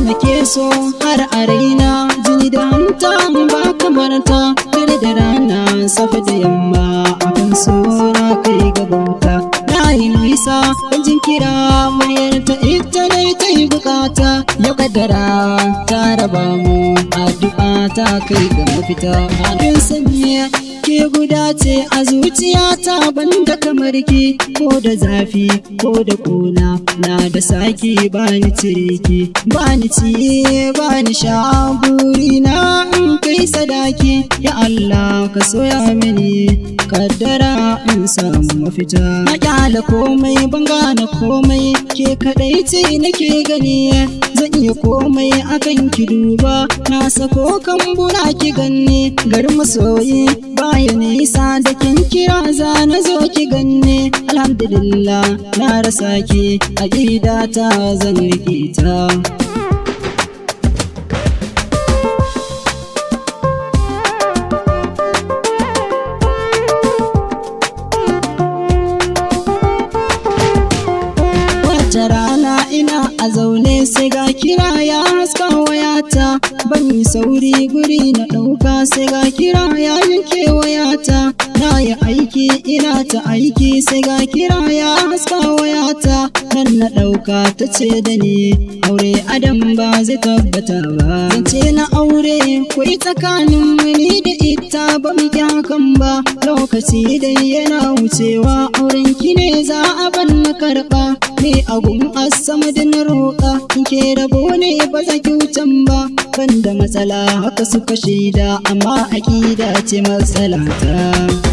nake so har a raina, jini da hanta ba kamar ta. Dare da rana safe da yamma akan so na kai ga bauta. Na yi nisa jin kira muryar ta ita dai ta yi bukata. Yau kaddara ta raba mu, addu'a ta kai ga mafita. Abin sanya ke guda ce a zuciyata, banda kamar ki, ko da zafi ko da kuna na da saki. Bani cire ki, bani ci bani sha, burina in kai sadaki. Ya Allah ka soya mini, kaddara in samu mafita. Na kyala komai ban gane komai, ke kadai ce nake gani. Zan iya komai akan ki, duba na sako kambuna ki ganni. Garin masoyi baya nisa, da kin kira za na zo ki ganni. Alhamdulillah na rasa ki, aqida ta zan rike ta. Wata rana ina a zaune sai ga kira ya haska wayata. Ban yi sauri guri na ɗauka, sai ga kira ya yanke wayata. Na yi aiki ina ta aiki, sai ga kira ya haska wayata. Nan na ɗauka ta ce da ni aure adam ba zai tabbata ba. Zance na aure kwai tsakanin ni da ita, ba mu hakan ba. Lokaci dai yana wucewa, auren ki ne za a ban na karɓa. Ni agun asama da na roƙa, ke rabo ne ba za ki wucen ba. Ban da matsala haka suka shaida, amma aƙida ce matsalata.